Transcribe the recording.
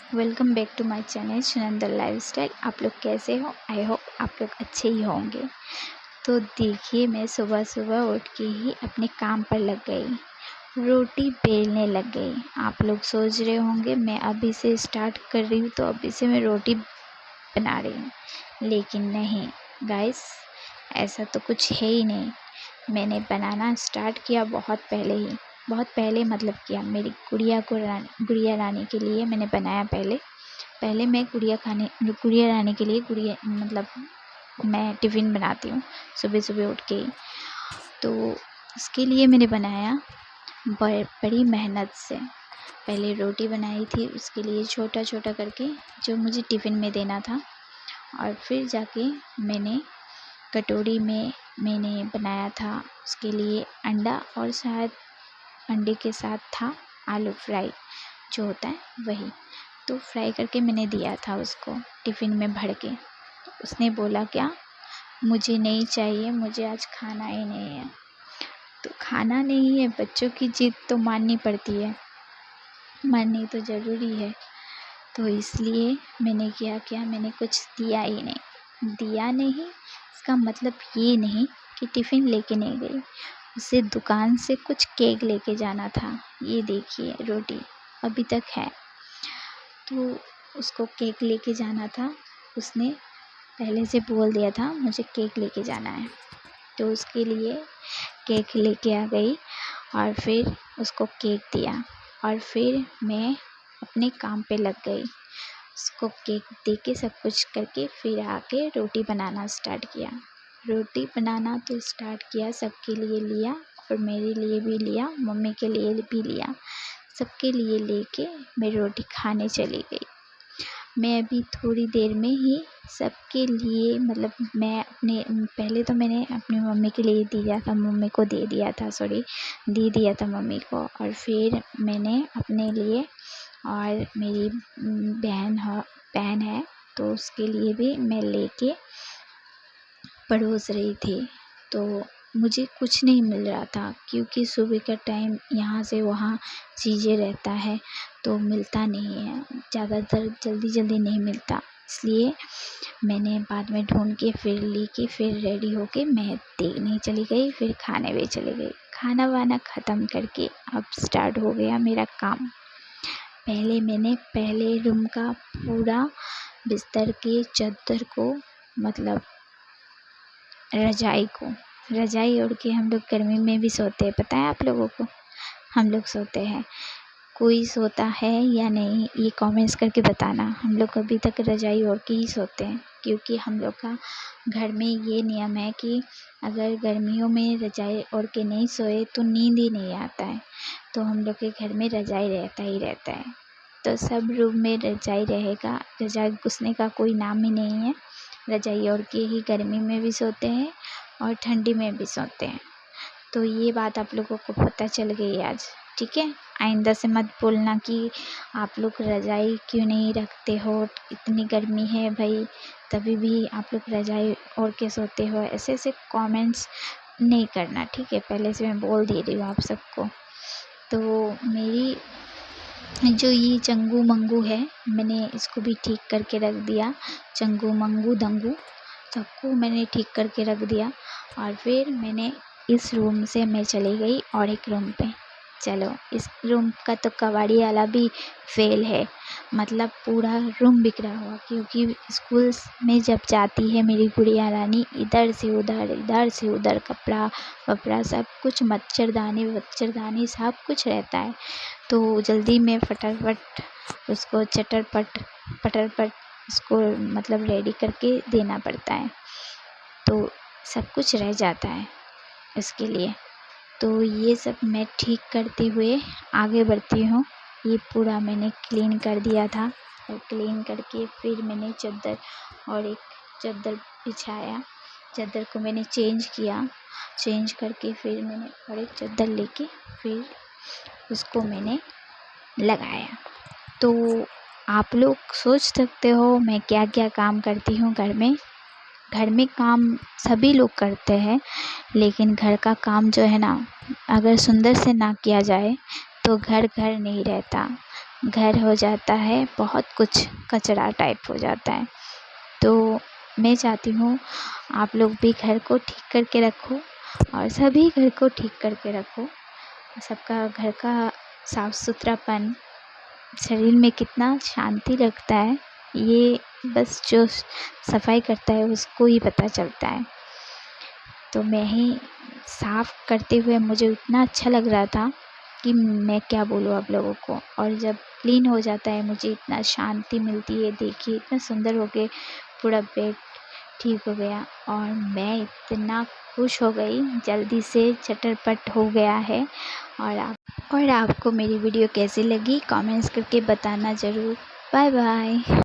Welcome back to my channel Sunandar lifestyle. आप लोग कैसे हो? आई होप आप लोग अच्छे ही होंगे। तो देखिए, मैं सुबह सुबह उठ के ही अपने काम पर लग गई, रोटी बेलने लग गई। आप लोग सोच रहे होंगे मैं अभी से स्टार्ट कर रही हूँ तो अभी से मैं रोटी बना रही हूँ, लेकिन नहीं गाइस, ऐसा तो कुछ है ही नहीं। मैंने बनाना स्टार्ट किया बहुत पहले मतलब किया। मेरी गुड़िया रानी के लिए मैंने बनाया। पहले मैं गुड़िया रानी के लिए मतलब मैं टिफ़िन बनाती हूँ सुबह सुबह उठ के ही। तो उसके लिए मैंने बनाया बड़ी मेहनत से। पहले रोटी बनाई थी उसके लिए छोटा छोटा करके, जो मुझे टिफ़िन में देना था। और फिर जाके मैंने कटोरी में मैंने बनाया था उसके लिए अंडा, और शायद अंडे के साथ था आलू फ्राई जो होता है वही। तो फ्राई करके मैंने दिया था उसको टिफ़िन में भर के। उसने बोला क्या, मुझे नहीं चाहिए, मुझे आज खाना ही नहीं है। तो खाना नहीं है, बच्चों की जिद तो माननी पड़ती है, माननी तो ज़रूरी है। तो इसलिए मैंने क्या किया, मैंने कुछ दिया नहीं। इसका मतलब ये नहीं कि टिफ़िन लेके नहीं गई, उसे दुकान से कुछ केक लेके जाना था। ये देखिए रोटी अभी तक है, तो उसको केक लेके जाना था। उसने पहले से बोल दिया था मुझे केक लेके जाना है, तो उसके लिए केक लेके आ गई और फिर उसको केक दिया। और फिर मैं अपने काम पे लग गई, उसको केक दे के सब कुछ करके फिर आके रोटी बनाना स्टार्ट किया। रोटी बनाना तो स्टार्ट किया, सबके लिए लिया और मेरे लिए भी लिया, मम्मी के लिए भी लिया। सबके लिए लेके मैं रोटी खाने चली गई। मैं अभी थोड़ी देर में ही सबके लिए मतलब मैं अपने पहले तो मैंने अपनी मम्मी के लिए दिया था, मम्मी को दे दिया था मम्मी को। और फिर मैंने अपने लिए और मेरी बहन है तो उसके लिए भी मैं लेके परोस रही थी। तो मुझे कुछ नहीं मिल रहा था, क्योंकि सुबह का टाइम यहाँ से वहाँ चीज़ें रहता है तो मिलता नहीं है, ज़्यादातर जल्दी नहीं मिलता। इसलिए मैंने बाद में ढूंढ के फिर लेके फिर रेडी होके मैं देखने चली गई, फिर खाने भी चली गई। खाना वाना ख़त्म करके अब स्टार्ट हो गया मेरा काम। पहले मैंने पहले रूम का पूरा बिस्तर के चादर को मतलब रज़ाई ओढ़ के हम लोग गर्मी में भी सोते हैं, पता है आप लोगों को? हम लोग सोते हैं। कोई सोता है या नहीं ये कमेंट्स करके बताना। हम लोग अभी तक रज़ाई ओढ़ के ही सोते हैं, क्योंकि हम लोग का घर में ये नियम है कि अगर गर्मियों में रज़ाई ओढ़ के नहीं सोए तो नींद ही नहीं आता है। तो हम लोग के घर में रज़ाई रहता है। तो सब रूम में रज़ाई रहेगा, रज़ाई घुसने का कोई नाम ही नहीं है। रज़ाई ओढ़ के ही गर्मी में भी सोते हैं और ठंडी में भी सोते हैं। तो ये बात आप लोगों को पता चल गई आज, ठीक है? आइंदा से मत बोलना कि आप लोग रज़ाई क्यों नहीं रखते हो, इतनी गर्मी है भाई तभी भी आप लोग रज़ाई ओढ़ के सोते हो। ऐसे कमेंट्स नहीं करना, ठीक है? पहले से मैं बोल दे रही हूँ आप सबको। तो मेरी जो ये चंगू मंगू है, मैंने इसको भी ठीक करके रख दिया। चंगू मंगू दंगू सबको मैंने ठीक करके रख दिया। और फिर मैंने इस रूम से मैं चली गई और एक रूम पे। चलो, इस रूम का तो कबाड़ी वाला भी फेल है, मतलब पूरा रूम बिखरा हुआ। क्योंकि स्कूल में जब जाती है मेरी गुड़िया रानी, इधर से उधर कपड़ा वपड़ा सब कुछ, मच्छरदानी सब कुछ रहता है। तो जल्दी में फटाफट उसको पटरपट उसको मतलब रेडी करके देना पड़ता है, तो सब कुछ रह जाता है इसके लिए। तो ये सब मैं ठीक करते हुए आगे बढ़ती हूँ। ये पूरा मैंने क्लीन कर दिया था, और क्लीन करके फिर मैंने एक चादर बिछाया। चादर को मैंने चेंज करके फिर मैंने और एक चादर लेके फिर उसको मैंने लगाया। तो आप लोग सोच सकते हो मैं क्या क्या काम करती हूँ घर में काम सभी लोग करते हैं, लेकिन घर का काम जो है ना, अगर सुंदर से ना किया जाए तो घर नहीं रहता। घर हो जाता है, बहुत कुछ कचरा टाइप हो जाता है। तो मैं चाहती हूँ आप लोग भी घर को ठीक करके रखो और सभी घर को ठीक करके रखो। सबका घर का साफ़ सुथरापन शरीर में कितना शांति लगता है, ये बस जो सफाई करता है उसको ही पता चलता है। तो मैं ही साफ़ करते हुए मुझे इतना अच्छा लग रहा था कि मैं क्या बोलूँ आप लोगों को। और जब क्लीन हो जाता है मुझे इतना शांति मिलती है। देखिए इतना सुंदर हो के पूरा बेड ठीक हो गया और मैं इतना खुश हो गई, जल्दी से चटर-पट हो गया है। और आपको मेरी वीडियो कैसी लगी कमेंट्स करके बताना ज़रूर। Bye bye.